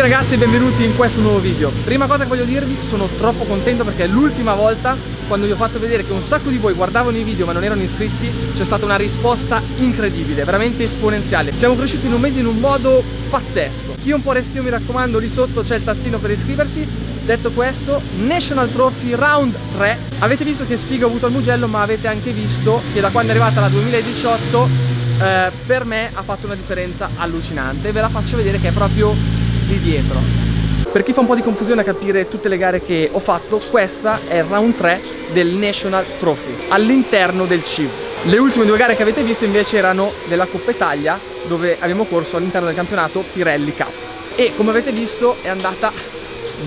tutti ragazzi e benvenuti in questo nuovo video. Prima cosa che voglio dirvi, sono troppo contento perché l'ultima volta, quando vi ho fatto vedere che un sacco di voi guardavano i video ma non erano iscritti, c'è stata una risposta incredibile, veramente esponenziale. Siamo cresciuti in un mese in un modo pazzesco. Chi un po' restio, mi raccomando, lì sotto c'è il tastino per iscriversi. Detto questo, National Trophy Round 3. Avete visto che sfiga ho avuto al Mugello, ma avete anche visto che da quando è arrivata la 2018 per me ha fatto una differenza allucinante. Ve la faccio vedere che è proprio di dietro. Per chi fa un po' di confusione a capire tutte le gare che ho fatto, questa è il round 3 del National Trophy all'interno del CIV. Le ultime due gare che avete visto invece erano della Coppa Italia, dove abbiamo corso all'interno del campionato Pirelli Cup, e come avete visto è andata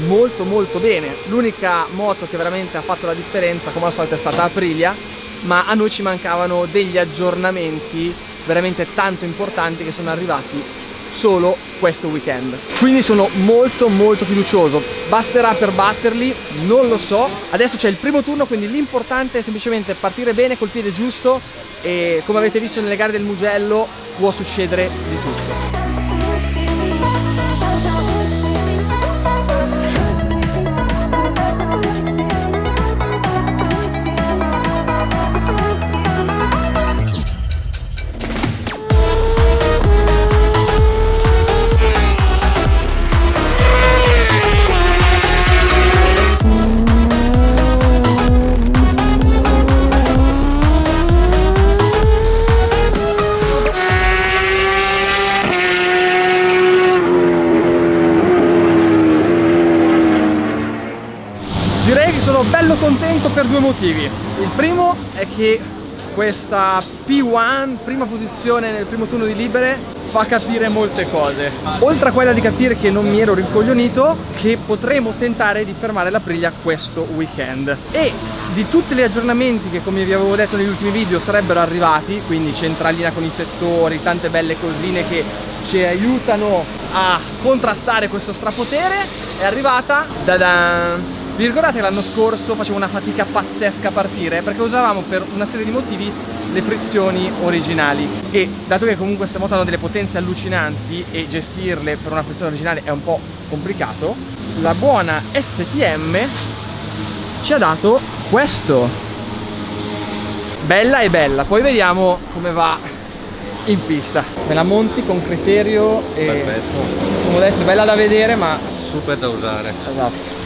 molto bene. L'unica moto che veramente ha fatto la differenza come al solito è stata Aprilia, ma a noi ci mancavano degli aggiornamenti veramente tanto importanti che sono arrivati solo questo weekend. Quindi sono molto fiducioso. Basterà per batterli? Non lo so. Adesso c'è il primo turno, quindi l'importante è semplicemente partire bene col piede giusto, e come avete visto nelle gare del Mugello può succedere di tutto. Direi che sono bello contento per due motivi. Il primo è che questa P1, prima posizione nel primo turno di libere, fa capire molte cose. Oltre a quella di capire che non mi ero rincoglionito, che potremo tentare di fermare l'Aprilia questo weekend. E di tutti gli aggiornamenti che, come vi avevo detto negli ultimi video, sarebbero arrivati, quindi centralina con i settori, tante belle cosine che ci aiutano a contrastare questo strapotere, è arrivata da. Vi ricordate che l'anno scorso facevo una fatica pazzesca a partire perché usavamo per una serie di motivi le frizioni originali, e dato che comunque queste moto hanno delle potenze allucinanti e gestirle per una frizione originale è un po' complicato, la buona STM ci ha dato questo. Bella e bella, poi vediamo come va in pista. Me la monti con criterio e perfetto. Come ho detto, bella da vedere ma super da usare. Esatto.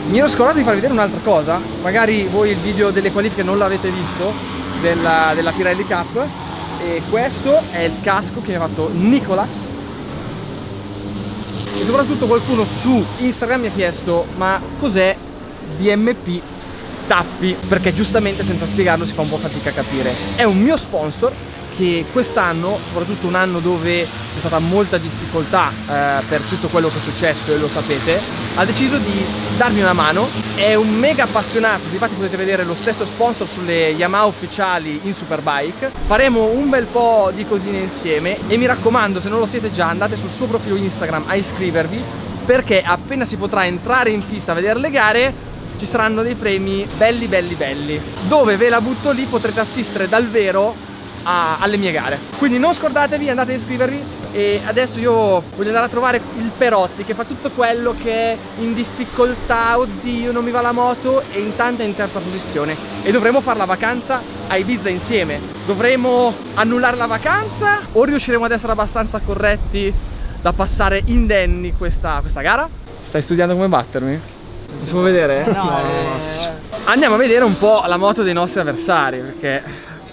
Mi ero scordato di farvi vedere un'altra cosa, magari voi il video delle qualifiche non l'avete visto, della Pirelli Cup, e questo è il casco che mi ha fatto Nicolas, e soprattutto qualcuno su Instagram mi ha chiesto ma cos'è DMP Tappi, perché giustamente senza spiegarlo si fa un po' fatica a capire. È un mio sponsor che quest'anno, soprattutto un anno dove c'è stata molta difficoltà per tutto quello che è successo e lo sapete, ha deciso di darmi una mano. È un mega appassionato, infatti potete vedere lo stesso sponsor sulle Yamaha ufficiali in Superbike. Faremo un bel po' di cosine insieme e mi raccomando, se non lo siete già, andate sul suo profilo Instagram a iscrivervi, perché appena si potrà entrare in pista a vedere le gare ci saranno dei premi belli dove ve la butto lì, potrete assistere dal vero alle mie gare. Quindi non scordatevi, andate a iscrivervi. E adesso io voglio andare a trovare il Perotti che fa tutto quello che è in difficoltà, oddio non mi va la moto, e intanto è in terza posizione e dovremo fare la vacanza a Ibiza insieme. Dovremo annullare la vacanza o riusciremo ad essere abbastanza corretti da passare indenni questa gara? Stai studiando come battermi? Si può vedere? No. Andiamo a vedere un po' la moto dei nostri avversari, perché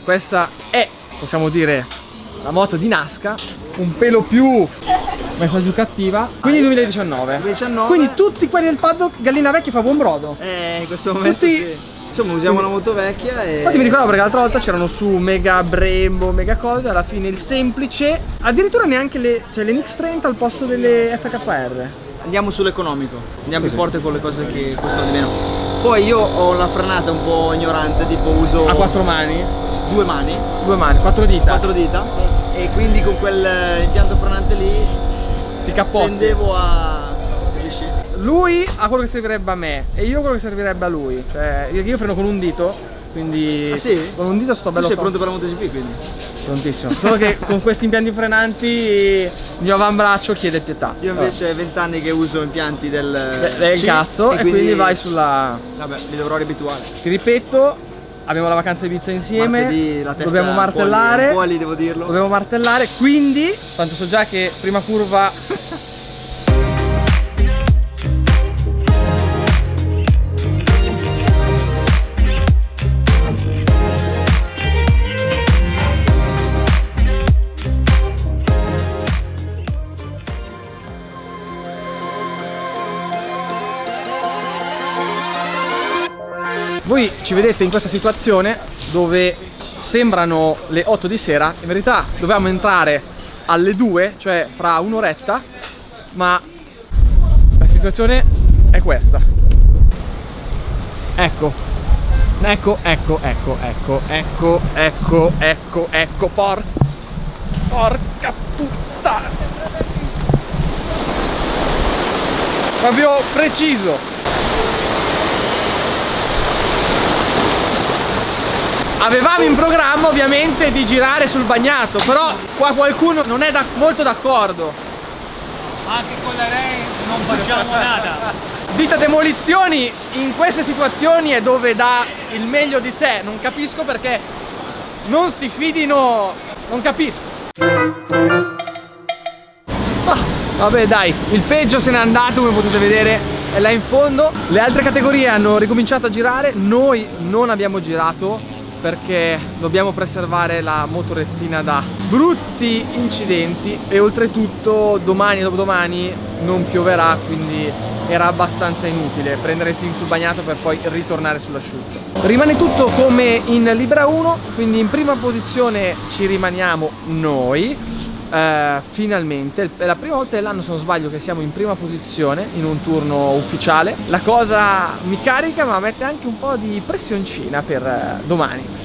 questa è, possiamo dire, la moto di Nasca, un pelo più messa giù cattiva, quindi 2019. Quindi tutti quelli del paddock, gallina vecchia fa buon brodo. In questo momento Tutti... sì. Insomma usiamo una moto vecchia e... Infatti mi ricordo perché l'altra volta c'erano su mega Brembo, mega cose, alla fine il semplice, addirittura neanche le... cioè le NX30 al posto delle FKR. Andiamo sull'economico, andiamo più forte con le cose che costano di meno. Poi io ho una frenata un po' ignorante, tipo uso A 4 mani? 2 mani, 2 mani, 4 dita. 4 dita, e quindi con quell'impianto frenante lì Ti cappotti. tendevo a... capisci? Lui ha quello che servirebbe a me e io quello che servirebbe a lui. Cioè, io freno con un dito, quindi Ah, sì? con un dito sto Tu bello sei pronto per la MotoGP quindi? prontissimo. Solo che con questi impianti frenanti il mio avambraccio chiede pietà. Io invece 20 anni che uso impianti del C, cazzo, e quindi vai sulla... Vabbè, mi dovrò riabituare. Ti ripeto, abbiamo la vacanza di Ibiza insieme, Martedì la testa dobbiamo un po' lì, martellare, un po' lì, devo dirlo. dobbiamo martellare, quindi tanto so già che prima curva voi ci vedete in questa situazione dove sembrano le 8 di sera, in verità dovevamo entrare alle 2, cioè fra un'oretta, ma la situazione è questa. Ecco, porca puttana! Proprio preciso. Avevamo in programma ovviamente di girare sul bagnato, però qua qualcuno non è molto d'accordo. Anche con la Ray non facciamo nada. Dita Demolizioni in queste situazioni è dove dà il meglio di sé, non capisco perché non si fidino, non capisco. Vabbè dai, il peggio se n'è andato, come potete vedere è là in fondo. Le altre categorie hanno ricominciato a girare, noi non abbiamo girato perché dobbiamo preservare la motorettina da brutti incidenti e oltretutto domani e dopodomani non pioverà, quindi era abbastanza inutile prendere il film sul bagnato per poi ritornare sull'asciutto. Rimane tutto come in Libera 1, quindi in prima posizione ci rimaniamo noi. Finalmente è la prima volta dell'anno, se non sbaglio, che siamo in prima posizione in un turno ufficiale. La cosa mi carica ma mette anche un po' di pressioncina per domani.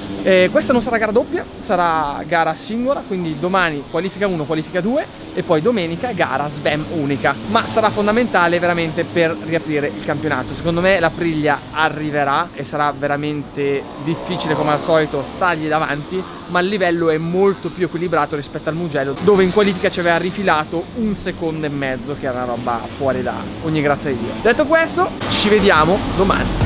Questa non sarà gara doppia, sarà gara singola, quindi domani qualifica 1, qualifica 2 e poi domenica gara sbam unica, ma sarà fondamentale veramente per riaprire il campionato. Secondo me l'Aprilia arriverà e sarà veramente difficile come al solito stargli davanti, ma il livello è molto più equilibrato rispetto al Mugello, dove in qualifica ci aveva rifilato 1,5 secondi, che era una roba fuori da ogni grazia di Dio. Detto questo, ci vediamo domani.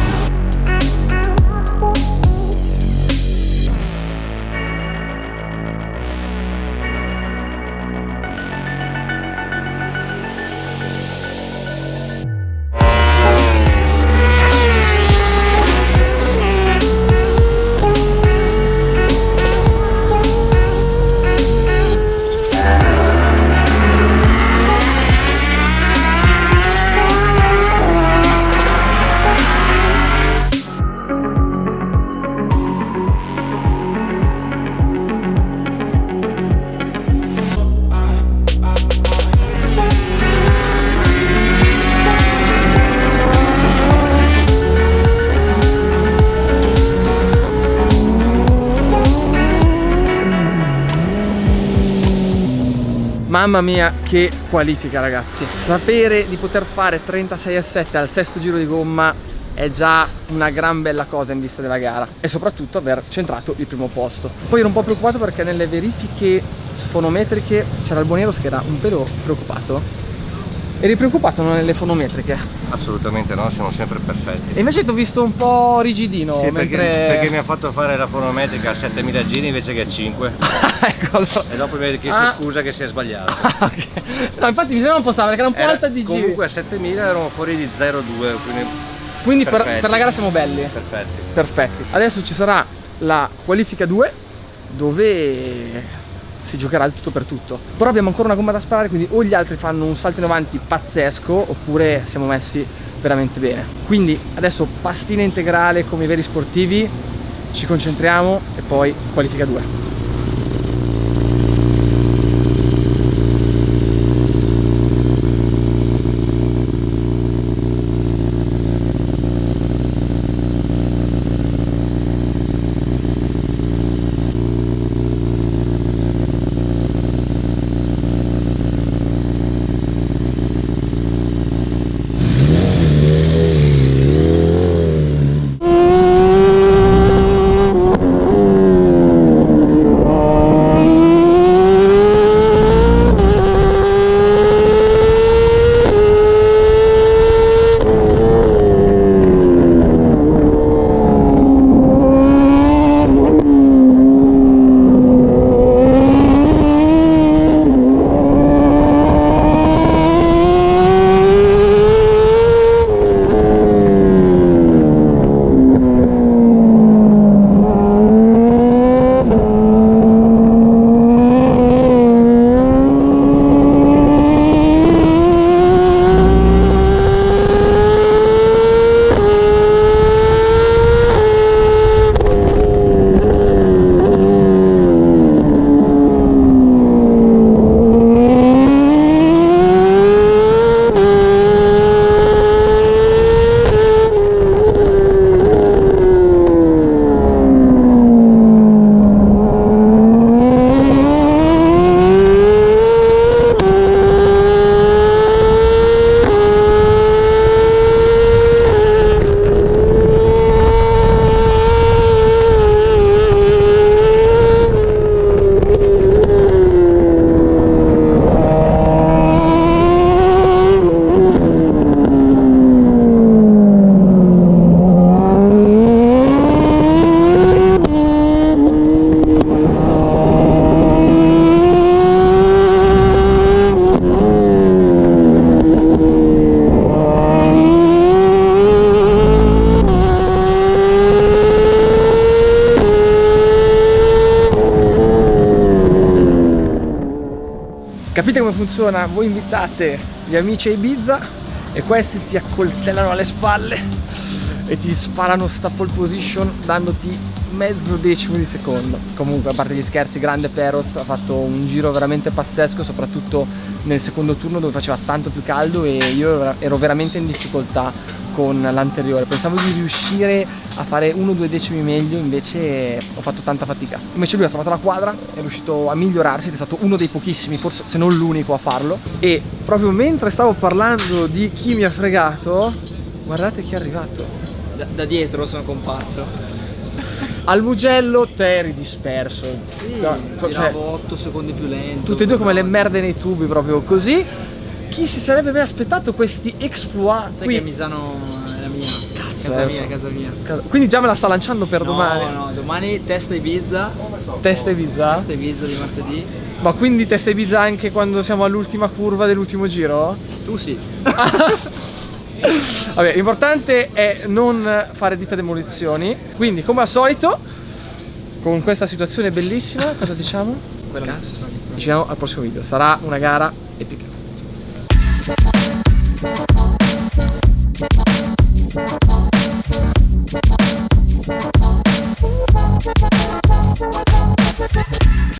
Mamma mia che qualifica, ragazzi. Sapere di poter fare 36,7 al sesto giro di gomma è già una gran bella cosa in vista della gara e soprattutto aver centrato il primo posto. Poi ero un po' preoccupato perché nelle verifiche fonometriche c'era il Boneros che era un pelo preoccupato. Eri preoccupato nelle fonometriche? Assolutamente no, siamo sempre perfetti. E invece ti ho visto un po' rigidino. Sì, mentre... perché mi ha fatto fare la fonometrica a 7000 giri invece che a 5. Ecco, allora. E dopo mi avete chiesto scusa che si è sbagliato. Okay. No, infatti mi sembra un po' strano perché era un po' alta di giri. Comunque a 7000 erano fuori di 0,2, quindi per la gara siamo belli. Perfetti. Perfetti. Adesso ci sarà la qualifica 2 dove si giocherà il tutto per tutto. Però abbiamo ancora una gomma da sparare, quindi o gli altri fanno un salto in avanti pazzesco oppure siamo messi veramente bene. Quindi adesso pastina integrale come i veri sportivi, ci concentriamo e poi qualifica 2. Capite come funziona? Voi invitate gli amici a Ibiza e questi ti accoltellano alle spalle e ti sparano sta pole position dandoti mezzo decimo di secondo. Comunque, a parte gli scherzi, grande Perroz, ha fatto un giro veramente pazzesco, soprattutto nel secondo turno dove faceva tanto più caldo e io ero veramente in difficoltà con l'anteriore. Pensavo di riuscire a fare 1-2 decimi meglio, invece ho fatto tanta fatica. Invece lui ha trovato la quadra, è riuscito a migliorarsi, è stato uno dei pochissimi, forse se non l'unico a farlo. E proprio mentre stavo parlando di chi mi ha fregato, guardate chi è arrivato. Da dietro sono comparso. Al Mugello te eri disperso. Sì, No, tiravo 8 secondi più lento. tutte e due come le merde nei tubi, proprio così. Chi si sarebbe mai aspettato questi exploit? Sai che Misano è la mia. Cazzo, Casa mia. Quindi già me la sta lanciando per domani. No, domani testa Ibiza. Testa Ibiza? Testa Ibiza di martedì. Ma quindi testa Ibiza anche quando siamo all'ultima curva dell'ultimo giro? Tu sì. Vabbè, l'importante è non fare dita demolizioni. Quindi, come al solito, con questa situazione bellissima, cosa diciamo? Ci vediamo al prossimo video. Sarà una gara epica.